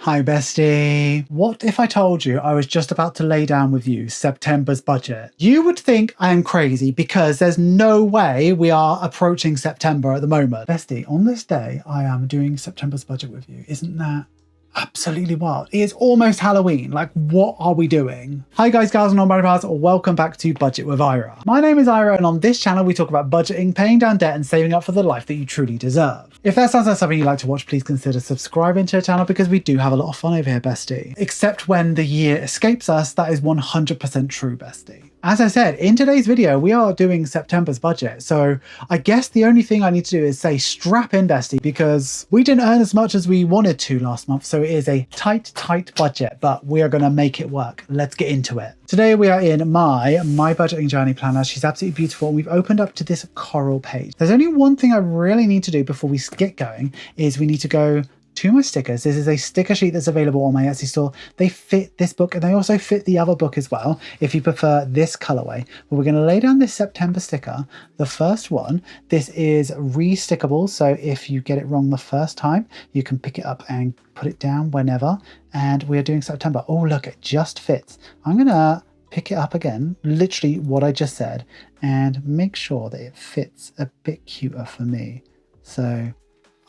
Hi bestie. What if I told you I was just about to lay down with you September's budget? You would think I am crazy because there's no way we are approaching September at the moment. Bestie, on this day, I am doing September's budget with you. Isn't that absolutely wild? It is almost Halloween. Like, what are we doing? Hi guys, gals and non-binary. Welcome back to Budget with Ira. My name is Ira and on this channel we talk about budgeting, paying down debt and saving up for the life that you truly deserve. If that sounds like something you'd like to watch, please consider subscribing to the channel because we do have a lot of fun over here, bestie. Except when the year escapes us, that is 100% true, bestie. As I said, in today's video, we are doing September's budget. So I guess the only thing I need to do is say strap in, bestie, because we didn't earn as much as we wanted to last month. So it is a tight budget, but we are going to make it work. Let's get into it. Today we are in my budgeting journey planner. She's absolutely beautiful. And we've opened up to this coral page. There's only one thing I really need to do before we get going is we need to go to my stickers. This is a sticker sheet that's available on my Etsy store. They fit this book and they also fit the other book as well, if you prefer this colorway. But we're going to lay down this September sticker. The first one, this is re-stickable. So if you get it wrong the first time, you can pick it up and put it down whenever. And we are doing September. Oh, look, it just fits. I'm going to pick it up again, literally what I just said, and make sure that it fits a bit cuter for me. So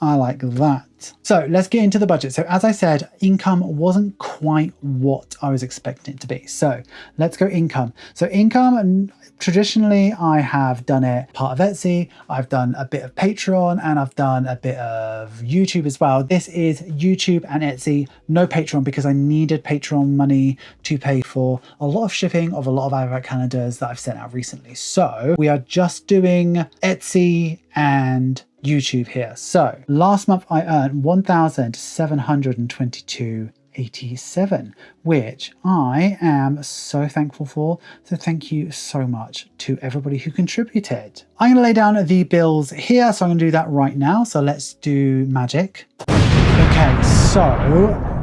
I like that. So let's get into the budget. So as I said, income wasn't quite what I was expecting it to be. So let's go income. So income, traditionally I have done it part of Etsy, I've done a bit of Patreon, and I've done a bit of YouTube as well. This is YouTube and Etsy, no Patreon, because I needed Patreon money to pay for a lot of shipping of a lot of advert calendars that I've sent out recently. So we are just doing Etsy and YouTube here. So last month I earned $1,722.87, which I am so thankful for. So thank you so much to everybody who contributed. I'm going to lay down the bills here. So I'm going to do that right now. So let's do magic. Okay, so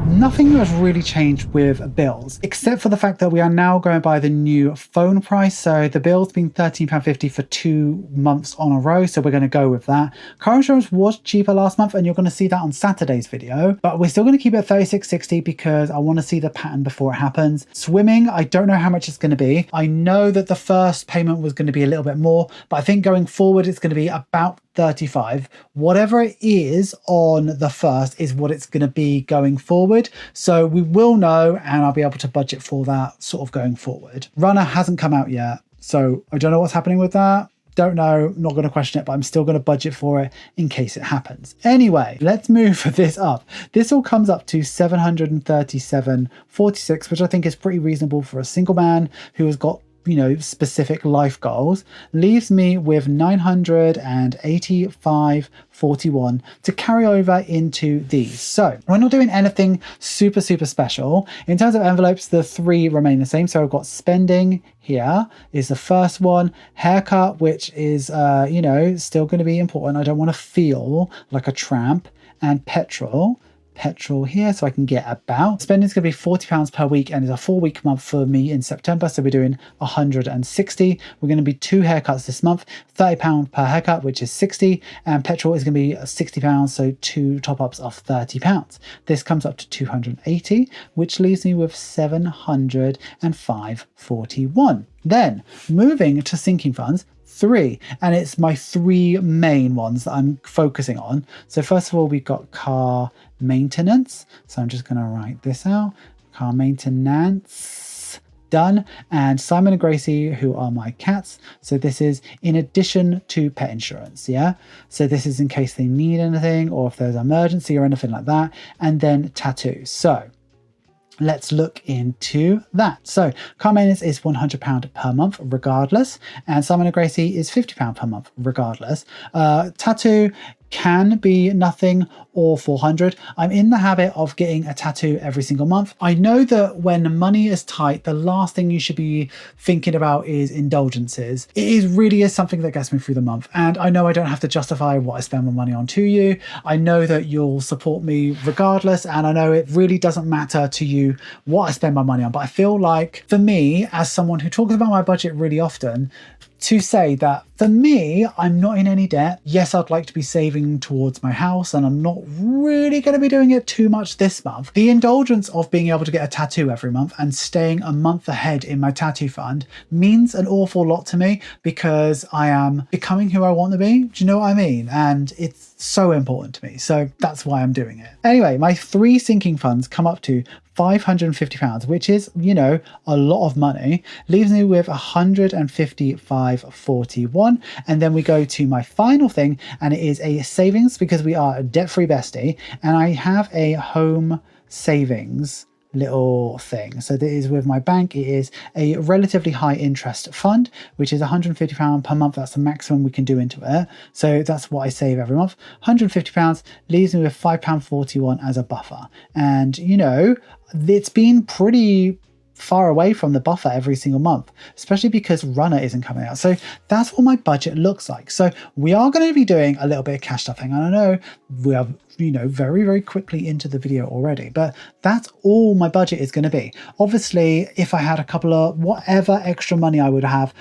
nothing has really changed with bills, except for the fact that we are now going by the new phone price. So the bill's been £13.50 for 2 months on a row. So we're going to go with that. Car insurance was cheaper last month, and you're going to see that on Saturday's video, but we're still going to keep it $36.60 because I want to see the pattern before it happens. Swimming, I don't know how much it's going to be. I know that the first payment was going to be a little bit more, but I think going forward, it's going to be about 35. Whatever it is on the first is what it's going to be going forward. So we will know, and I'll be able to budget for that sort of going forward. Runner hasn't come out yet, so I don't know what's happening with that. Don't know, not going to question it, but I'm still going to budget for it in case it happens. Anyway, let's move this up. This all comes up to $737.46, which I think is pretty reasonable for a single man who has got, you know, specific life goals. Leaves me with $985.41 to carry over into these. So we're not doing anything super special. In terms of envelopes, the three remain the same. So I've got spending here is the first one, haircut, which is you know, still going to be important. I don't want to feel like a tramp, and petrol here, so I can get about. Spending's going to be £40 per week, and it's a 4-week month for me in September, so we're doing 160. We're going to be 2 haircuts this month, £30 per haircut, which is 60, and petrol is going to be £60, so 2 top-ups of £30. This comes up to 280, which leaves me with 705.41. Then moving to sinking funds, 3, and it's my 3 main ones that I'm focusing on. So first of all, we've got car maintenance. So I'm just going to write this out. Car maintenance, done. And Simon and Gracie, who are my cats. So this is in addition to pet insurance. Yeah. So this is in case they need anything or if there's an emergency or anything like that. And then tattoos. So let's look into that. So car maintenance is £100 per month regardless, and Simon and Gracie is £50 per month regardless. Tattoo can be nothing or 400. I'm in the habit of getting a tattoo every single month. I know that when money is tight, the last thing you should be thinking about is indulgences. Really is something that gets me through the month. And I know I don't have to justify what I spend my money on to you. I know that you'll support me regardless. And I know it really doesn't matter to you what I spend my money on. But I feel like for me, as someone who talks about my budget really often, to say that for me, I'm not in any debt. Yes, I'd like to be saving towards my house, and I'm not really going to be doing it too much this month. The indulgence of being able to get a tattoo every month and staying a month ahead in my tattoo fund means an awful lot to me because I am becoming who I want to be. Do you know what I mean? And it's so important to me. So that's why I'm doing it. Anyway, my 3 sinking funds come up to £550, which is, you know, a lot of money, leaves me with 155.41. And then we go to my final thing, and it is a savings because we are a debt-free bestie. And I have a home savings little thing. So this is with my bank. It is a relatively high interest fund, which is £150 per month. That's the maximum we can do into it. So that's what I save every month. £150 leaves me with £5.41 as a buffer. And you know, it's been pretty far away from the buffer every single month, especially because Runner isn't coming out. So that's what my budget looks like. So we are going to be doing a little bit of cash stuffing. And I know we are, you know, very, very quickly into the video already, but that's all my budget is going to be. Obviously, if I had a couple of whatever extra money I would have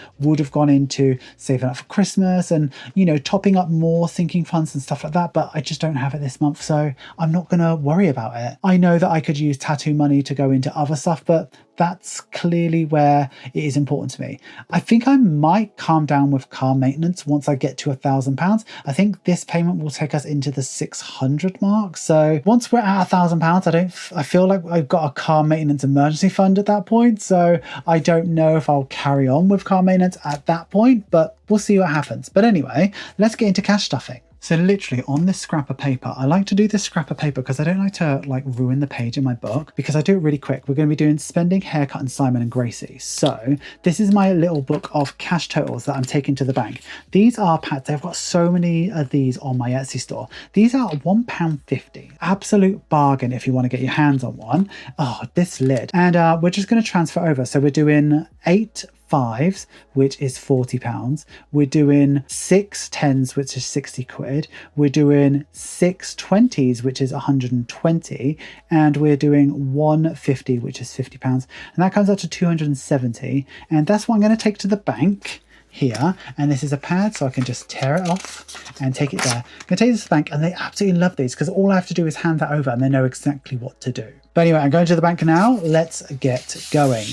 gone into saving up for Christmas and, you know, topping up more sinking funds and stuff like that. But I just don't have it this month. So I'm not going to worry about it. I know that I could use tattoo money to go into other stuff, but that's clearly where it is important to me. I think I might calm down with car maintenance once I get to £1,000. I think this payment will take us into the 600 mark. So once we're at £1,000, I feel like I've got a car maintenance emergency fund at that point. So I don't know if I'll carry on with car maintenance at that point, but we'll see what happens. But anyway, let's get into cash stuffing. So literally on this scrap of paper, I like to do this scrap of paper because I don't like to like ruin the page in my book because I do it really quick. We're going to be doing spending, haircut and Simon and Gracie. So this is my little book of cash totals that I'm taking to the bank. These are pads. I've got so many of these on my Etsy store. These are £1.50. Absolute bargain if you want to get your hands on one. Oh, this lid. And we're just going to transfer over. So we're doing 8 5s, which is £40. We're doing 6 10s, which is 60 quid. We're doing 6 20s, which is 120. And we're doing 150, which is £50. And that comes out to 270. And that's what I'm going to take to the bank here. And this is a pad, so I can just tear it off and take it there. I'm going to take this to the bank, and they absolutely love these because all I have to do is hand that over and they know exactly what to do. But anyway, I'm going to the bank now. Let's get going.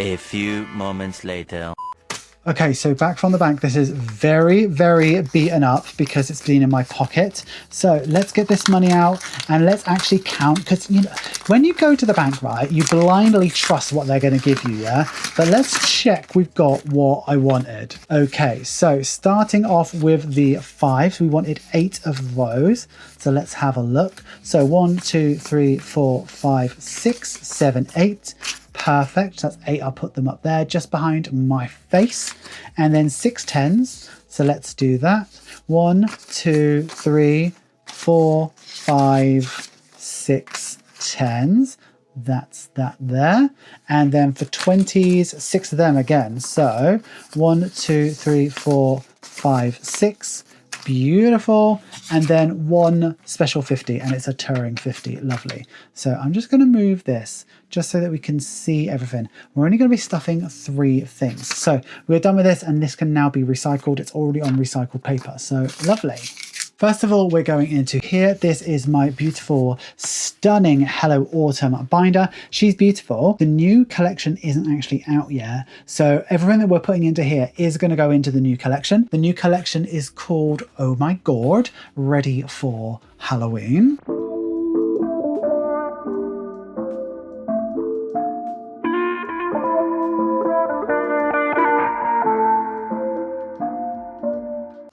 A few moments later. Okay, so back from the bank. This is very, very beaten up because it's been in my pocket. So let's get this money out and let's actually count, because you know, when you go to the bank, right, you blindly trust what they're going to give you, yeah? But let's check we've got what I wanted. Okay, so starting off with the 5s, we wanted 8 of those. So let's have a look. So 1, 2, 3, 4, 5, 6, 7, 8. Perfect. That's 8. I'll put them up there just behind my face. And then 6 10s. So let's do that. 1, 2, 3, 4, 5, 6 10s. That's that there. And then for 20s, 6 of them again. So 1, 2, 3, 4, 5, 6. Beautiful. And then 1 special 50, and it's a Turing 50. Lovely. So I'm just going to move this just so that we can see everything. We're only going to be stuffing 3 things. So we're done with this, and this can now be recycled. It's already on recycled paper. So lovely. First of all, we're going into here. This is my beautiful, stunning Hello Autumn binder. She's beautiful. The new collection isn't actually out yet, so everything that we're putting into here is going to go into the new collection. The new collection is called Oh My God, Ready for Halloween.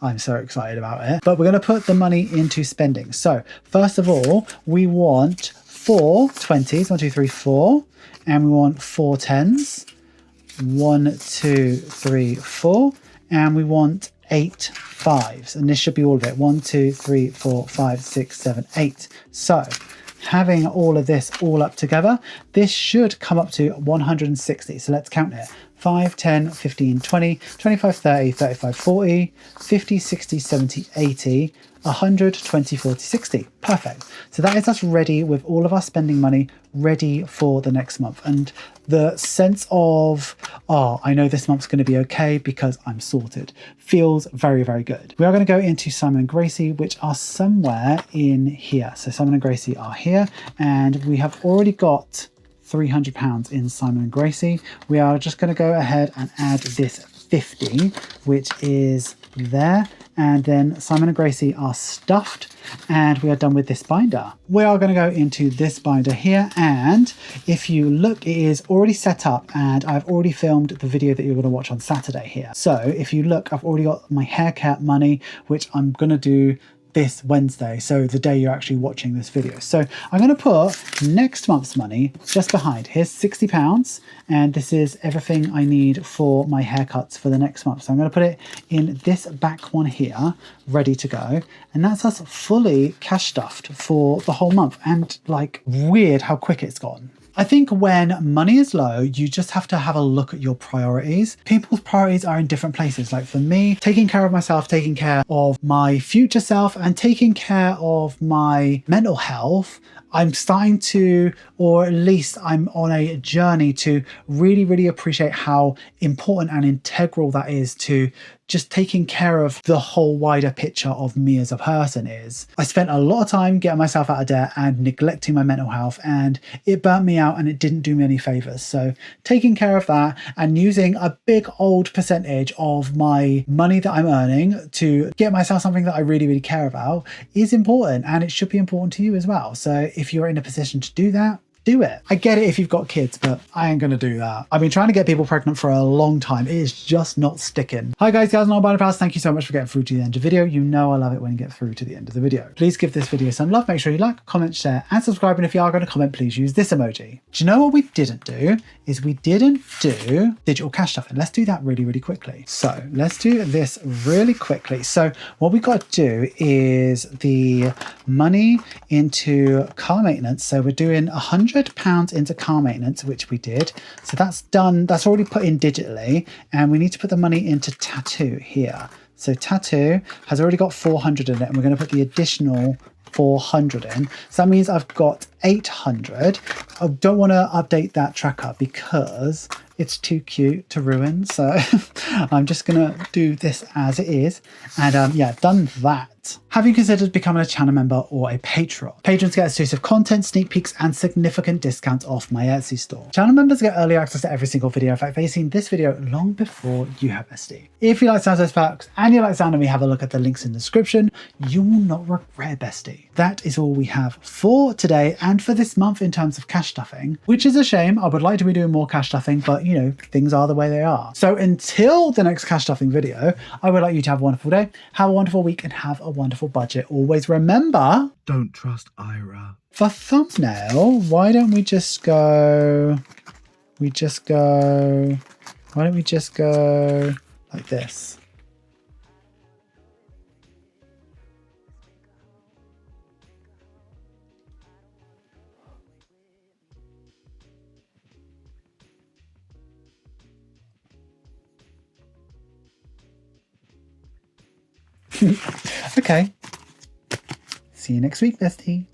I'm so excited about it. But we're going to put the money into spending. So first of all, we want 4 20s, 1, 2, 3, 4. And we want 4 10s, 1, 2, 3, 4. And we want 8 5s. And this should be all of it. 1, 2, 3, 4, 5, 6, 7, 8. So having all of this all up together, this should come up to 160. So let's count it. 5, 10, 15, 20, 25, 30, 35, 40, 50, 60, 70, 80, 100, 20, 40, 60. Perfect. So that is us ready with all of our spending money ready for the next month. And the sense of, oh, I know this month's going to be okay because I'm sorted, feels very, very good. We are going to go into Simon and Gracie, which are somewhere in here. So Simon and Gracie are here, and we have already got £300 in Simon and Gracie. We are just going to go ahead and add this 50, which is there. And then Simon and Gracie are stuffed, and we are done with this binder. We are going to go into this binder here, and if you look, it is already set up, and I've already filmed the video that you're going to watch on Saturday here. So if you look, I've already got my haircut money, which I'm going to do this Wednesday, so the day you're actually watching this video. So I'm going to put next month's money just behind. Here's £60, and this is everything I need for my haircuts for the next month. So I'm going to put it in this back one here, ready to go, and that's us fully cash stuffed for the whole month. And like, weird how quick it's gone. I think when money is low, you just have to have a look at your priorities. People's priorities are in different places. Like for me, taking care of myself, taking care of my future self, and taking care of my mental health, I'm starting to, or at least I'm on a journey to really, really appreciate how important and integral that is to just taking care of the whole wider picture of me as a person is. I spent a lot of time getting myself out of debt and neglecting my mental health, and it burnt me out and it didn't do me any favors. So taking care of that and using a big old percentage of my money that I'm earning to get myself something that I really, really care about is important, and it should be important to you as well. So if you're in a position to do that, do it. I get it if you've got kids, but I ain't gonna do that. I've been trying to get people pregnant for a long time. It is just not sticking. Hi guys, and all pals. Thank you so much for getting through to the end of the video. You know I love it when you get through to the end of the video. Please give this video some love. Make sure you like, comment, share, and subscribe. And if you are going to comment, please use this emoji. Do you know what we didn't do? Is we didn't do digital cash stuff. And let's do that really, really quickly. So let's do this really quickly. So what we got to do is the money into car maintenance. So we're doing £100 into car maintenance, which we did. So that's done. That's already put in digitally. And we need to put the money into tattoo here. So tattoo has already got 400 in it, and we're going to put the additional 400 in. So that means I've got 800. I don't want to update that tracker because it's too cute to ruin. So I'm just going to do this as it is. And yeah, done that. Have you considered becoming a channel member or a patron? Patrons get exclusive content, sneak peeks, and significant discounts off my Etsy store. Channel members get early access to every single video. In fact, they've seen this video long before you have, bestie. If you like sound of those facts and you like sound of me, have a look at the links in the description. You will not regret, bestie. That is all we have for today and for this month in terms of cash stuffing, which is a shame. I would like to be doing more cash stuffing, but you know, things are the way they are. So until the next cash stuffing video, I would like you to have a wonderful day, have a wonderful week, and have a wonderful budget. Always remember, don't trust Ira. For thumbnail, why don't we just go, why don't we just go like this? Okay. See you next week, bestie.